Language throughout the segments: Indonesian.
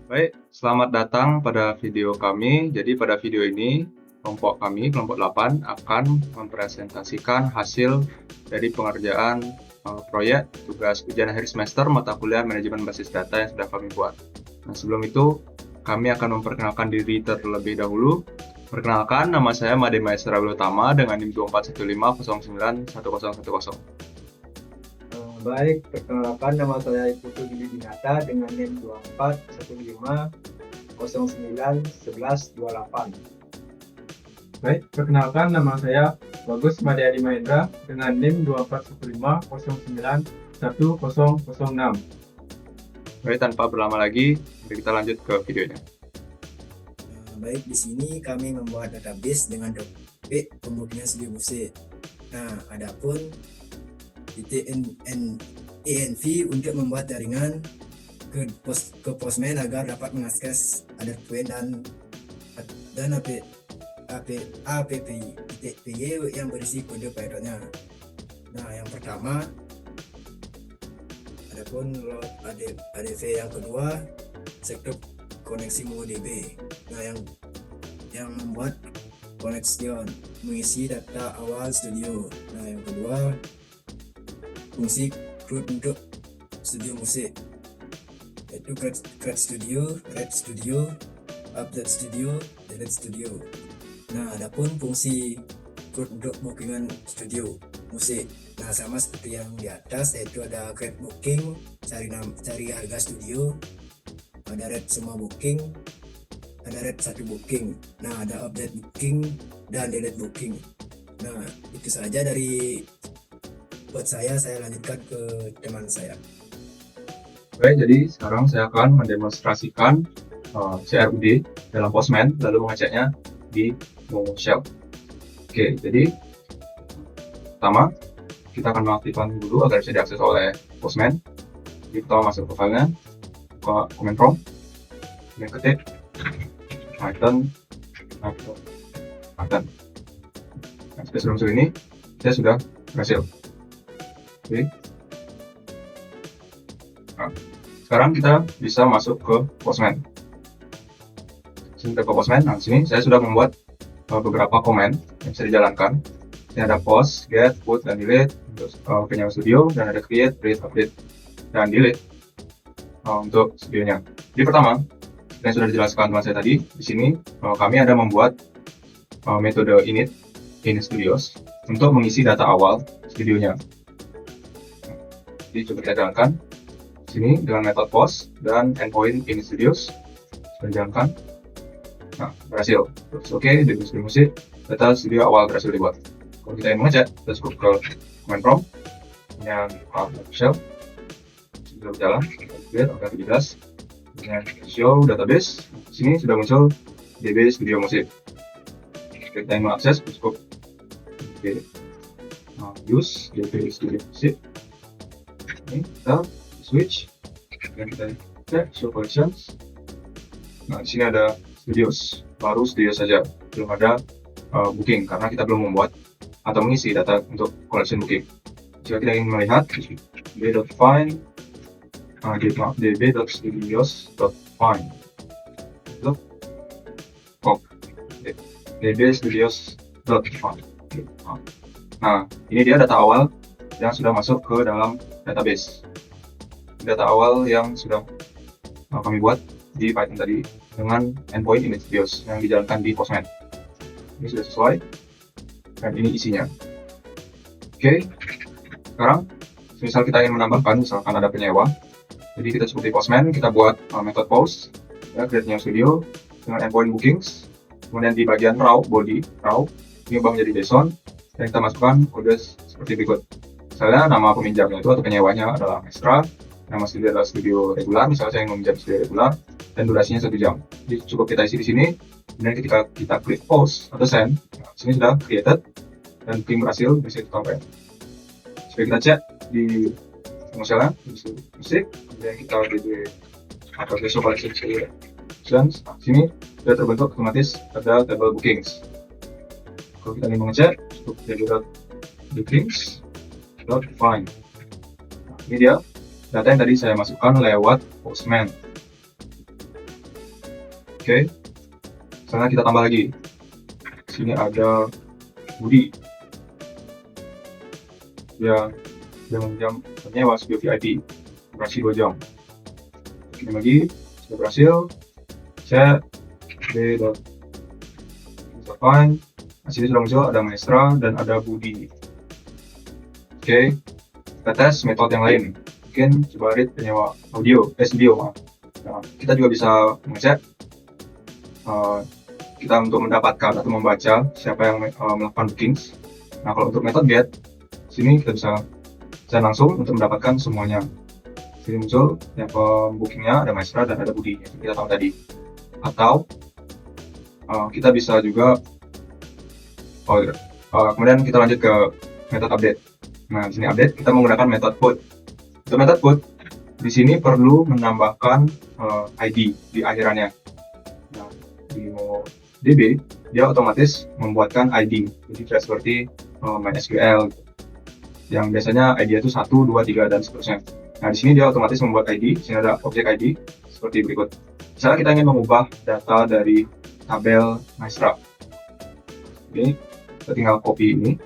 Baik, selamat datang pada video kami. Jadi pada video ini, kelompok kami, kelompok 8, akan mempresentasikan hasil dari pengerjaan proyek tugas ujian akhir semester mata kuliah manajemen basis data yang sudah kami buat. Nah, sebelum itu, kami akan memperkenalkan diri terlebih dahulu. Perkenalkan, nama saya Made Maesra Utama dengan NIM 2415091010. Baik, perkenalkan nama saya Putu Gili Dinata dengan NIM 2415091128. Baik, perkenalkan nama saya Bagus Madhyadi Mahendra dengan NIM 2415091006. Baik, tanpa berlama lagi, mari kita lanjut ke videonya. Baik, di sini kami membuat database dengan topik pembuktian studi musik. Nah, adapun titik env untuk membuat jaringan ke Postman agar dapat mengakses adaptuen dan app.py yang berisi kode Python-nya. Nah, yang pertama adapun load adv, yang kedua sektor koneksi MongoDB. Nah, yang membuat connection mengisi data awal studio. Nah, yang kedua fungsi CRUD untuk studio musik, yaitu create studio, write studio, update studio, delete studio. Nah, adapun fungsi CRUD untuk bookingan studio musik, nah sama seperti yang di atas, yaitu ada create booking, cari harga studio, ada rate semua booking, ada rate satu booking, nah ada update booking dan delete booking. Nah, itu saja dari buat saya lanjutkan ke teman saya. Oke, jadi sekarang saya akan mendemonstrasikan CRUD dalam Postman, lalu mengeceknya di Momo Shell. Oke, jadi pertama kita akan mengaktifkan dulu agar bisa diakses oleh Postman. Jadi pertama masuk ke filenya, buka command prompt, kemudian ketik Python. Nah, sebelum ini saya sudah berhasil. Oke. Nah, sekarang kita bisa masuk ke Postman. Sini ke Postman. Nah, sini saya sudah membuat beberapa komen yang bisa dijalankan. Ini ada post, get, put, dan delete untuk penyewa studio, dan ada create, read, update, dan delete untuk studionya. Jadi pertama, yang sudah dijelaskan teman saya tadi, di sini kami ada membuat metode init studios untuk mengisi data awal studionya. Jadi coba kita jalankan sini dengan metode post dan endpoint init studios sudah dijalankan. Nah, berhasil. Terus oke, di studio musik data studio awal berhasil dibuat. Kalau kita ingin mengecek, kita cukup ke command prompt yang shell sudah berjalan. Lihat angka 17 dengan show database. Sini sudah muncul DB studio musik. Kita ingin mengakses, cukup use DB studio musik. Ini kita switch dan kita cek show collections. Nah, di sini ada studios, baru studio saja, belum ada booking karena kita belum membuat atau mengisi data untuk collection booking. Jika kita ingin melihat db.find db.studios.find db.studios.find. Nah, ini dia data awal yang sudah masuk ke dalam database. Data awal yang sudah kami buat di Python tadi dengan endpoint init studios yang dijalankan di Postman. Ini sudah sesuai dan ini isinya. Oke, sekarang misal kita ingin menambahkan, misalkan ada penyewa, jadi kita cukup di Postman, kita buat metode post, ya, create new studio dengan endpoint bookings, kemudian di bagian body raw ini ubah menjadi JSON, dan kita masukkan kode seperti berikut. Misalnya nama peminjamnya itu atau penyewanya adalah Maestra, nama studio adalah studio regular, misalnya saya ingin meminjam studio regular, dan durasinya 1 jam. Jadi cukup kita isi di sini, kemudian ketika kita klik post atau send, nah, sini sudah created dan booking berhasil, bisa kita tambahin. Supaya kita cek di misalnya musik, kemudian kita di atau show collection selections. Nah, sini sudah terbentuk otomatis ada table bookings. Kalau kita ingin mengecek, cukup bookings.find. Nah, ini dia data yang tadi saya masukkan lewat Postman. Oke, misalnya kita tambah lagi. Sini ada Budi. Dia dengan jam menyewa studio VIP durasi 2 jam. Ini lagi sudah berhasil. Chat b.fine. Di sini sudah muncul ada Maestra dan ada Budi. Oke, kita tes metode yang lain. Mungkin coba read penyewa studio. Nah, kita juga bisa mengecek kita untuk mendapatkan atau membaca siapa yang melakukan bookings. Nah, kalau untuk metode get, sini kita bisa langsung untuk mendapatkan semuanya. Sini muncul yang bookingnya ada Maestra dan ada Budi yang kita tahu tadi. Atau kita bisa juga kemudian kita lanjut ke metode update. Nah, di sini update kita menggunakan metode put. Untuk metode put di sini perlu menambahkan ID di akhirannya. Nah, di DB dia otomatis membuatkan ID, jadi tidak seperti MySQL yang biasanya ID itu 1, 2, 3 dan seterusnya. Nah, di sini dia otomatis membuat ID. Di sini ada objek ID seperti berikut. Misalnya kita ingin mengubah data dari tabel Maestra, ini kita tinggal copy ini,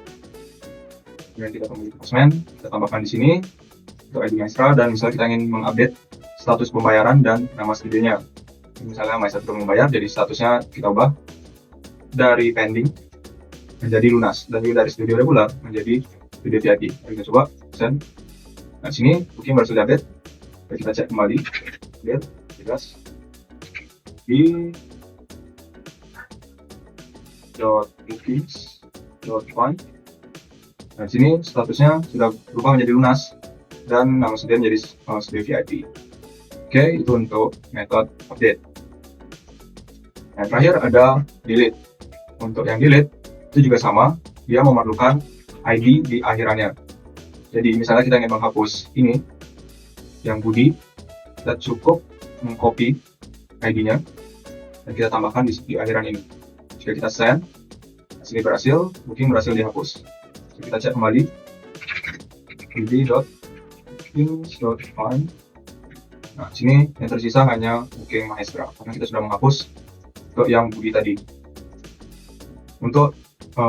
kemudian kita kembali ke Postman, kita tambahkan di sini untuk ID Maestra, dan misalnya kita ingin mengupdate status pembayaran dan nama studionya. Misalnya Maestra belum membayar, jadi statusnya kita ubah dari pending menjadi lunas, dan juga dari studio regular menjadi studio VIP. Kita coba send. Nah, sini booking baru sudah update. Kita cek kembali, lihat jelas di .bookings.find. Nah, di sini statusnya sudah berubah menjadi lunas dan nama studio menjadi studio VIP. Oke, itu untuk metode update. Nah, terakhir ada delete. Untuk yang delete itu juga sama, dia memerlukan ID di akhirannya. Jadi misalnya kita ingin menghapus ini yang Budi, kita cukup mengcopy ID-nya dan kita tambahkan di akhiran ini. Jika kita send, sini berhasil, booking berhasil dihapus. Jadi kita cek kembali bd.bookings.find. Nah, sini yang tersisa hanya booking Maestra karena kita sudah menghapus untuk yang Budi tadi. Untuk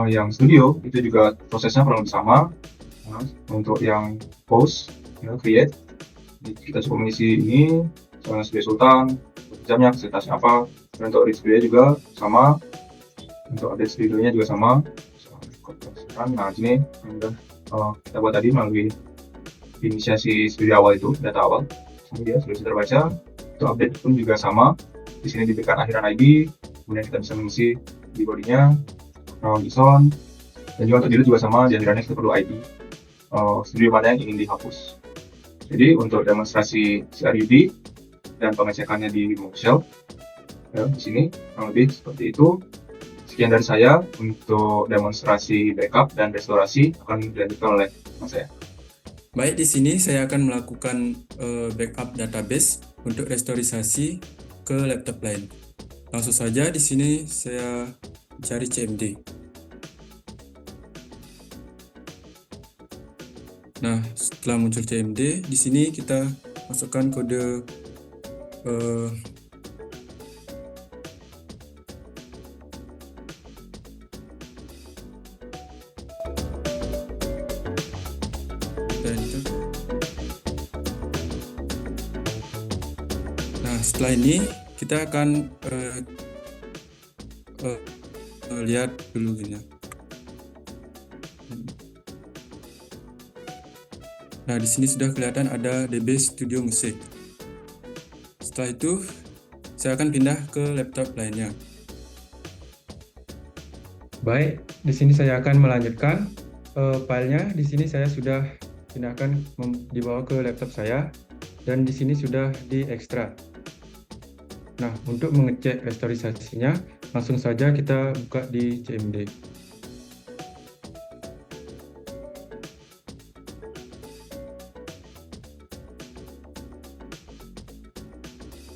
yang studio itu juga prosesnya kurang lebih sama. Nah, untuk yang post, create, kita cukup mengisi ini, misalnya studio Sultan, jamnya, fasilitasnya apa. Dan untuk read studio juga sama, untuk update studionya juga sama. Nah, sini yang udah kita buat tadi melalui inisiasi studio awal itu, data awal. Ini dia sudah bisa terbaca. Untuk update pun juga sama. Di sini diberikan akhiran ID, kemudian kita bisa mengisi di bodinya, JSON, dan juga untuk delete juga sama, di akhirannya kita perlu ID studio mana yang ingin dihapus. Jadi untuk demonstrasi CRUD dan pengecekannya di Mockshell, ya, di sini kurang lebih seperti itu. Sekian dari saya untuk demonstrasi backup dan restorasi akan dilanjutkan oleh Mas saya. Baik, di sini saya akan melakukan backup database untuk restorisasi ke laptop lain. Langsung saja di sini saya cari CMD. Nah, setelah muncul CMD, di sini kita masukkan kode Nah, setelah ini kita akan lihat dulu ini. Nah, di sini sudah kelihatan ada DB Studio Musik. Setelah itu, saya akan pindah ke laptop lainnya. Baik, di sini saya akan melanjutkan filenya. Di sini saya sudah pindahkan dibawa ke laptop saya, dan di sini sudah diekstrak. Nah, untuk mengecek restorisasinya, langsung saja kita buka di CMD.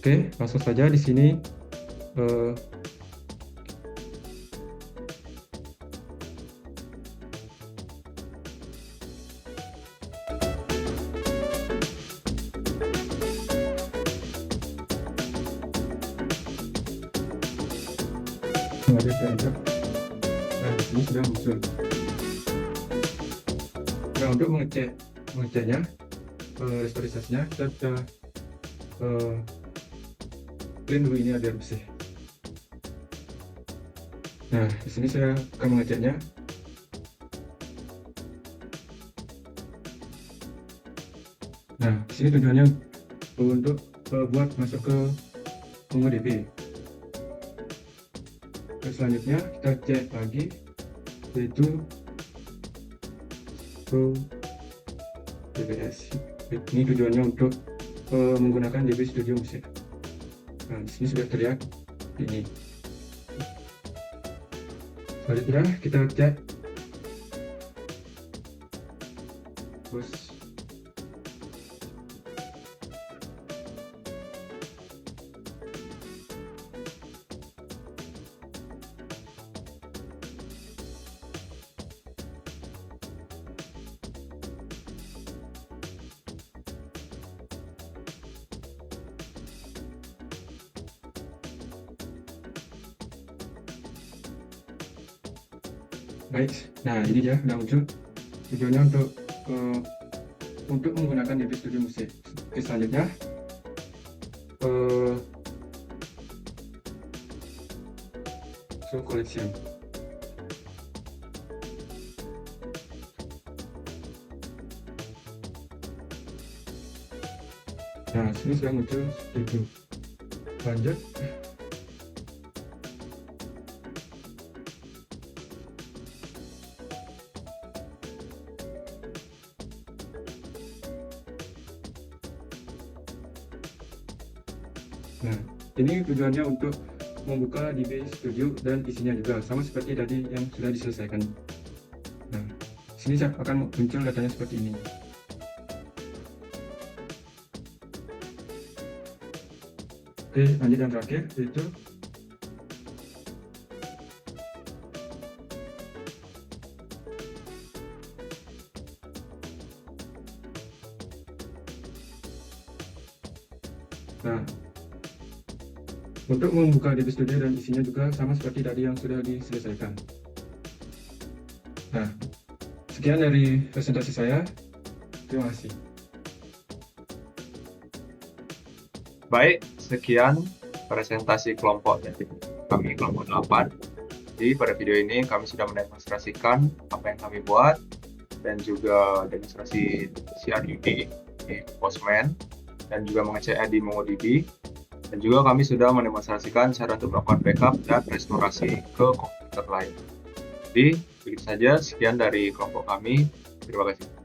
Oke, langsung saja di sini langsung aja saya enter. Nah, di sini sudah muncul. Nah, untuk mengeceknya, restorisasinya, kita bisa clean dulu ini biar bersih. Nah, di sini saya akan mengeceknya. Nah, di sini tujuannya untuk buat masuk ke MongoDB. Terus selanjutnya kita cek lagi, yaitu DBS. Ini tujuannya untuk menggunakan DB Studio Music. Nah, di sini sudah terlihat ini. Selanjutnya kita cek terus baik. Nah, ini dia sudah muncul. Tujuannya untuk menggunakan DB Studio Music. Oke, selanjutnya show collection. Nah, sini sudah muncul seperti itu. Lanjut. Nah, ini tujuannya untuk membuka DB Studio dan isinya juga sama seperti tadi yang sudah diselesaikan. Nah, sini akan muncul datanya seperti ini. Oke, lanjut yang terakhir, yaitu nah, untuk membuka DB Studio dan isinya juga sama seperti tadi yang sudah diselesaikan. Nah, sekian dari presentasi saya. Terima kasih. Baik, sekian presentasi kelompok dari kami kelompok 8. Jadi pada video ini kami sudah mendemonstrasikan apa yang kami buat dan juga demonstrasi CRUD di Postman dan juga mengecek di MongoDB, dan juga kami sudah mendemonstrasikan cara untuk melakukan backup dan restorasi ke komputer lain. Jadi begitu saja, sekian dari kelompok kami. Terima kasih.